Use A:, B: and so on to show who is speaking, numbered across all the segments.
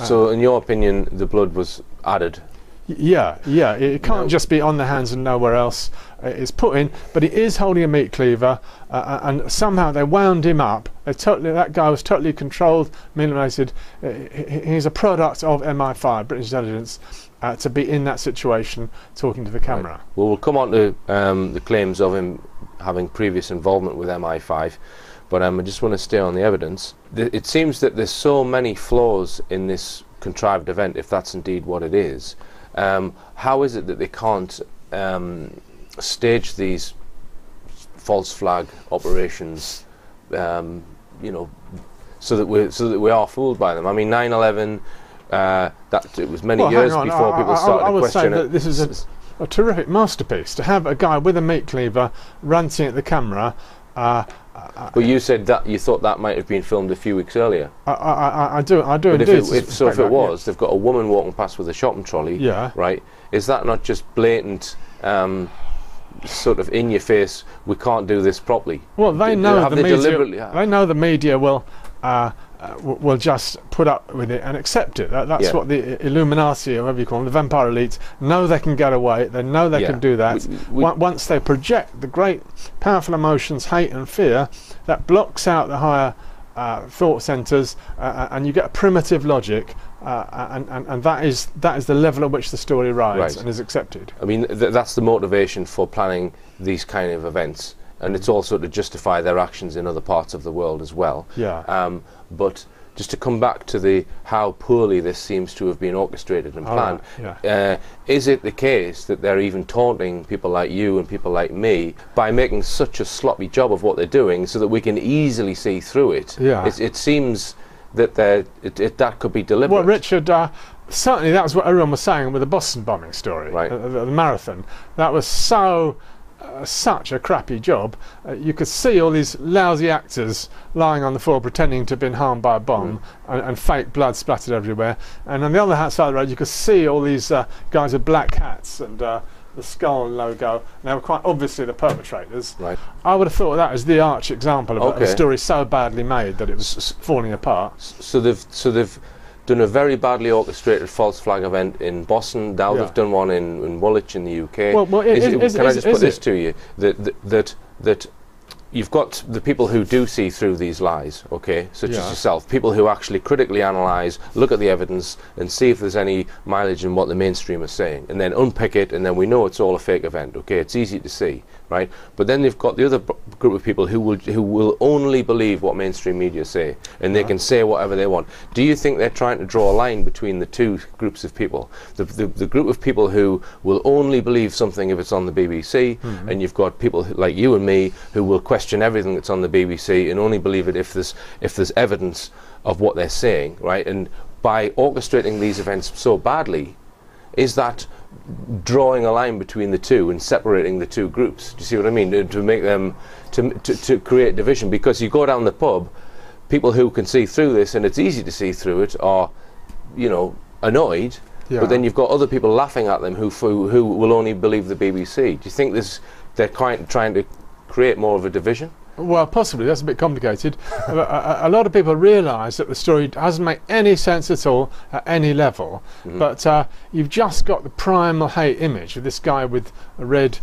A: So, in your opinion, the blood was added?
B: Yeah, it can't just be on the hands and nowhere else. It's put in, but he is holding a meat cleaver, and somehow they wound him up. That guy was totally controlled, manipulated. He's a product of MI5, British intelligence, to be in that situation, talking to the camera.
A: Right. Well, we'll come on to the claims of him having previous involvement with MI5, but I just want to stay on the evidence. It seems that there's so many flaws in this contrived event, if that's indeed what it is. How is it that they can't stage these false flag operations, you know, so that we are fooled by them? I mean, 9/11. That it was many years before people started to question it.
B: I would say that this is a terrific masterpiece. To have a guy with a meat cleaver ranting at the camera.
A: But you said that you thought that might have been filmed a few weeks earlier.
B: I do
A: but
B: indeed.
A: If it was, they've got a woman walking past with a shopping trolley.
B: Yeah.
A: Right. Is that not just blatant, sort of in your face? We can't do this properly.
B: Well, they know the media. They know the media will just put up with it and accept it. That's what the Illuminati, or whatever you call them, the vampire elite, know they can get away. They know they can do that. Once they project the great, powerful emotions, hate and fear, that blocks out the higher thought centres, and you get a primitive logic, and that is the level at which the story rides and is accepted.
A: I mean, that's the motivation for planning these kind of events. And it's also to justify their actions in other parts of the world as well.
B: Yeah.
A: But just to come back to how poorly this seems to have been orchestrated and planned, is it the case that they're even taunting people like you and people like me by making such a sloppy job of what they're doing so that we can easily see through it?
B: Yeah.
A: It seems that that could be deliberate.
B: Well, Richard, certainly that was what everyone was saying with the Boston bombing story,
A: right.
B: The marathon. That was such a crappy job. You could see all these lousy actors lying on the floor pretending to have been harmed by a bomb, and fake blood splattered everywhere. And on the other side of the road you could see all these guys with black hats and the skull logo, and they were quite obviously the perpetrators.
A: Right.
B: I would have thought that was the arch example of a story so badly made that it was falling apart.
A: So they've done a very badly orchestrated false flag event in Boston. Now they've done one in Woolwich in the UK. Can I just put this to you? That you've got the people who do see through these lies, okay, such as yourself, people who actually critically analyse, look at the evidence and see if there's any mileage in what the mainstream is saying, and then unpick it, and then we know it's all a fake event, okay, it's easy to see, right? But then they've got the other group of people who will only believe what mainstream media say, and they can say whatever they want. Do you think they're trying to draw a line between the two groups of people? The group of people who will only believe something if it's on the BBC, and you've got people like you and me who will question everything that's on the BBC and only believe it if there's evidence of what they're saying, right? And by orchestrating these events so badly, is that drawing a line between the two and separating the two groups? Do you see what I mean? To make them to create division, because you go down the pub, people who can see through this, and it's easy to see through it, are, you know, annoyed. Yeah. But then you've got other people laughing at them who will only believe the BBC. Do you think they're trying to create more of a division?
B: Well, possibly. That's a bit complicated. A lot of people realise that the story doesn't make any sense at all at any level, but you've just got the primal hate image of this guy with a red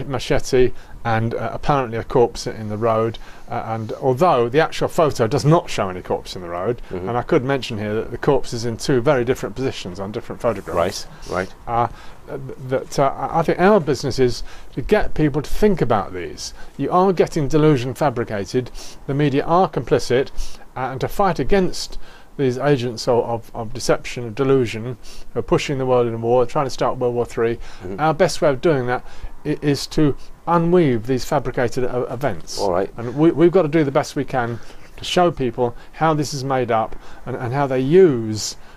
B: machete and apparently a corpse in the road, and although the actual photo does not show any corpse in the road, and I could mention here that the corpse is in two very different positions on different photographs.
A: Right.
B: I think our business is to get people to think about these. You are getting delusion fabricated, the media are complicit, and to fight against these agents of deception, of delusion, who are pushing the world in war, trying to start World War III, our best way of doing that is to unweave these fabricated events.
A: All right.
B: And we've got to do the best we can to show people how this is made up, and how they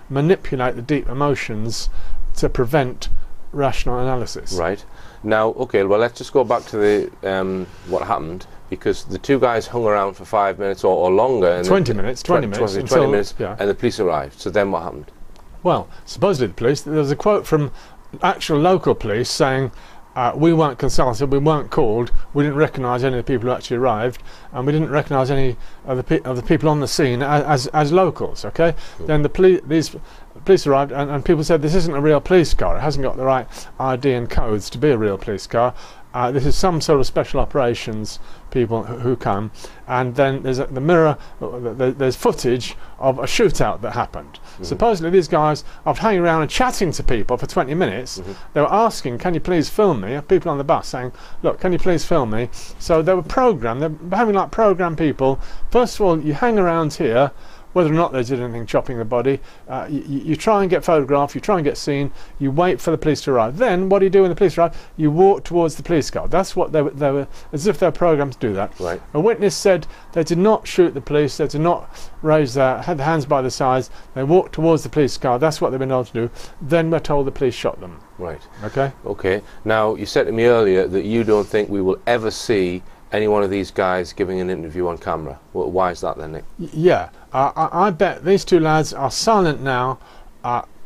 B: manipulate the deep emotions to prevent rational analysis.
A: Right. Now, okay, well, let's just go back to the what happened, because the two guys hung around for 5 minutes or longer. And
B: 20 minutes, and
A: the police arrived. So then what happened?
B: Well, supposedly the police, there was a quote from actual local police saying we weren't consulted, we weren't called, we didn't recognise any of the people who actually arrived, and we didn't recognise any of the people on the scene as locals. Okay, then these police arrived, and people said this isn't a real police car. It hasn't got the right ID and codes to be a real police car. This is some sort of special operations people who come, and then there's the Mirror. There's footage of a shootout that happened. Supposedly these guys, after hanging around and chatting to people for 20 minutes, they were asking, "Can you please film me?" People on the bus saying, "Look, can you please film me?" So they were programmed. They're behaving like programmed people. First of all, you hang around here. Whether or not they did anything chopping the body, you try and get photographed, you try and get seen, you wait for the police to arrive. Then what do you do when the police arrive? You walk towards the police car. That's what they were, as if they were programmed to do that.
A: Right.
B: A witness said they did not shoot the police, they did not had their hands by the sides, they walked towards the police car. That's what they've been able to do. Then we're told the police shot them.
A: Right.
B: Okay?
A: Okay. Now, you said to me earlier that you don't think we will ever see any one of these guys giving an interview on camera. Well, why is that then, Nick?
B: Yeah, I bet these two lads are silent now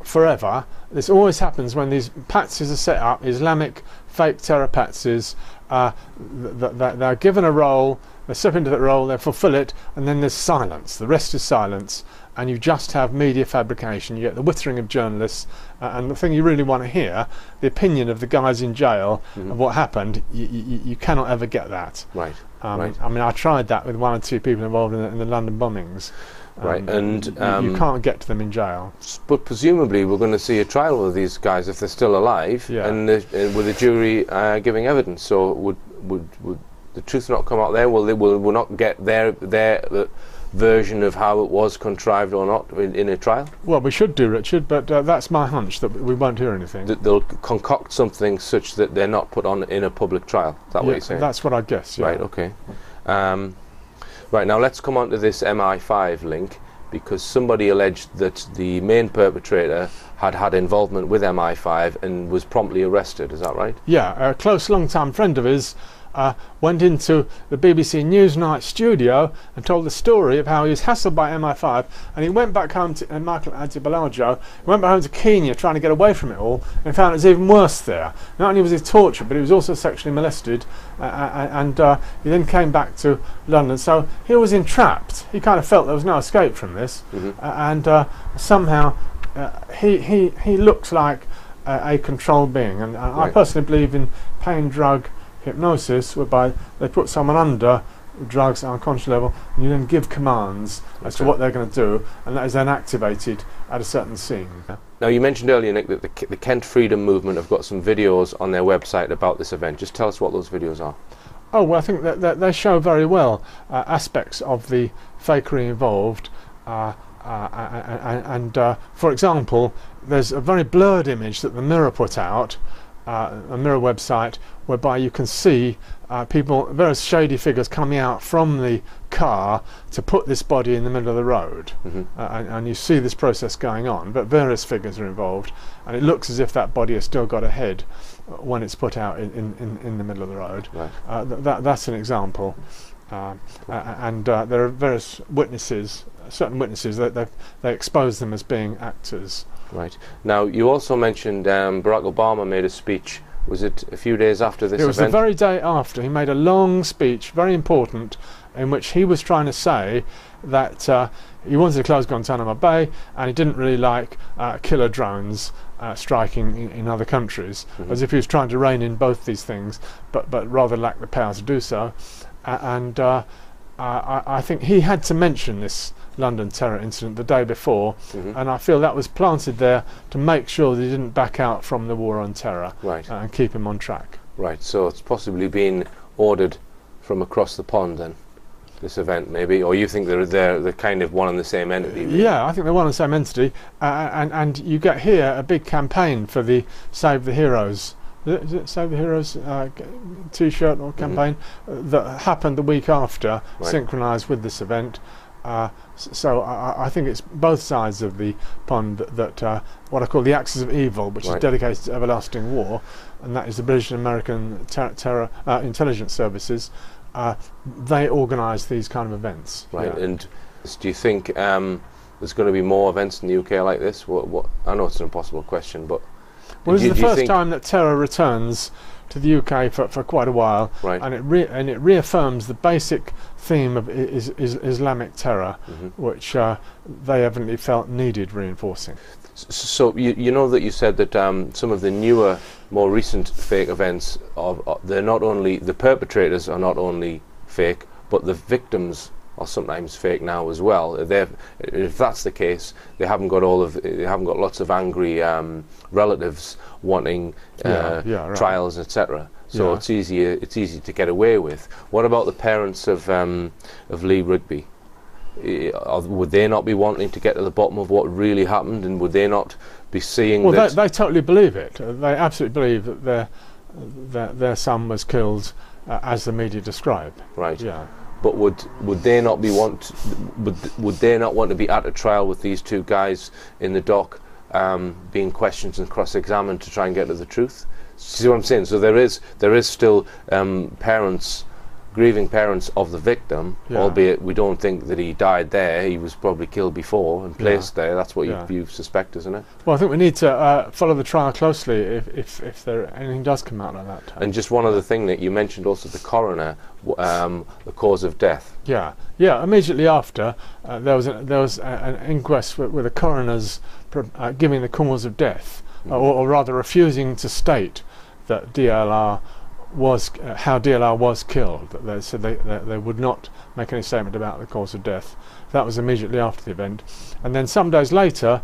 B: forever. This always happens when these patsies are set up, Islamic fake terror patsies. They're given a role, they step into that role, they fulfill it, and then there's silence. The rest is silence, and you just have media fabrication. You get the whittering of journalists, and the thing you really want to hear, the opinion of the guys in jail of what happened. You cannot ever get that.
A: Right.
B: Right. I mean, I tried that with 1 or 2 people involved in the London bombings.
A: Right, and
B: you can't get to them in jail.
A: But presumably we're going to see a trial of these guys if they're still alive, and with the jury giving evidence. So would the truth not come out there? Will we not get their version of how it was contrived or not in a trial?
B: Well, we should do, Richard, but that's my hunch that we won't hear anything.
A: They'll concoct something such that they're not put on in a public trial. Is that what you're saying?
B: That's what I guess. Yeah.
A: Right. Okay. Right, now let's come on to this MI5 link, because somebody alleged that the main perpetrator had involvement with MI5 and was promptly arrested. Is that right? Yeah,
B: a close long-time friend of his went into the BBC Newsnight studio and told the story of how he was hassled by MI5, and he went back home to Michael Adibalajo, went back home to Kenya trying to get away from it all, and found it was even worse there. Not only was he tortured, but he was also sexually molested, and he then came back to London. So he was entrapped. He kind of felt there was no escape from this, and somehow he looks like a controlled being, and I personally believe in pain drug hypnosis, whereby they put someone under drugs at unconscious level, and you then give commands as to what they're going to do, and that is then activated at a certain scene.
A: Now, you mentioned earlier, Nick, that the Kent Freedom Movement have got some videos on their website about this event. Just tell us what those videos are.
B: Oh, well, I think that they show very well aspects of the fakery involved, and for example, there's a very blurred image that the Mirror put out, a Mirror website, whereby you can see people, various shady figures coming out from the car to put this body in the middle of the road, and you see this process going on, but various figures are involved, and it looks as if that body has still got a head when it's put out in the middle of the road. Right. That's an example, and there are various witnesses, certain witnesses, that they expose them as being actors.
A: Right. Now, you also mentioned Barack Obama made a speech. Was it a few days after this event? It
B: was the very day after. He made a long speech, very important, in which he was trying to say that he wanted to close Guantanamo Bay, and he didn't really like killer drones striking in other countries, as if he was trying to rein in both these things, but rather lacked the power to do so. And I think he had to mention this London terror incident the day before, and I feel that was planted there to make sure that he didn't back out from the war on terror, and keep him on track.
A: Right, so it's possibly been ordered from across the pond then, this event maybe, or you think they're kind of one and the same entity? Maybe?
B: Yeah, I think they're one and the same entity, and you get here a big campaign for the Save the Heroes. Is it Save the Heroes t-shirt or campaign that happened the week after, synchronised with this event. So I think it's both sides of the pond that what I call the axis of evil, which is dedicated to everlasting war, and that is the British and American terror intelligence services. They organise these kind of events.
A: Right, and do you think there's going to be more events in the UK like this? What I know it's an impossible question, but...
B: Well, this is the first time that terror returns to the UK for quite a while,
A: right.
B: and it reaffirms the basic theme of Islamic terror, which they evidently felt needed reinforcing.
A: So you know that you said that some of the newer, more recent fake events they're not only the perpetrators are not only fake, but the victims are sometimes fake now as well. If that's the case, they haven't got lots of angry relatives wanting trials, etc. So it's easy to get away with. What about the parents of Lee Rigby? Would they not be wanting to get to the bottom of what really happened, and would they not be seeing that?
B: Well, they totally believe it. They absolutely believe that their son was killed as the media described.
A: Right.
B: Yeah.
A: But would they not want to be at a trial with these two guys in the dock, being questioned and cross-examined to try and get to the truth? See what I'm saying? So there is still grieving parents of the victim, albeit we don't think that he died there. He was probably killed before and placed there. That's what you suspect, isn't it?
B: Well, I think we need to follow the trial closely if anything does come out like that.
A: And just one other thing that you mentioned also, the coroner, the cause of death.
B: Yeah. Immediately after, there was an inquest with the coroners giving the cause of death, or rather refusing to state that DLR how DLR was killed. They said they would not make any statement about the cause of death. That was immediately after the event. And then some days later,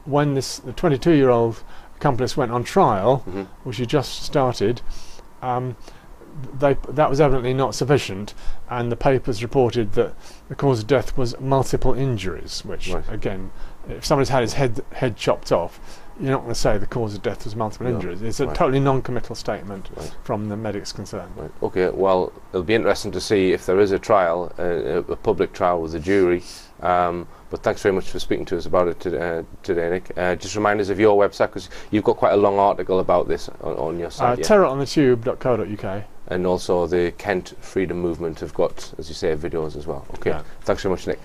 B: when the 22-year-old accomplice went on trial, which he just started, that was evidently not sufficient, and the papers reported that the cause of death was multiple injuries, which again, if somebody's had his head chopped off, you're not going to say the cause of death was multiple injuries. It's a totally non-committal statement from the medics concerned.
A: Right. Okay, well, it'll be interesting to see if there is a trial, a public trial with a jury. But thanks very much for speaking to us about it today, Nick. Just remind us of your website, because you've got quite a long article about this on your site.
B: terroronThetube.co.uk.
A: And also the Kent Freedom Movement have got, as you say, videos as well. Okay, thanks very much, Nick.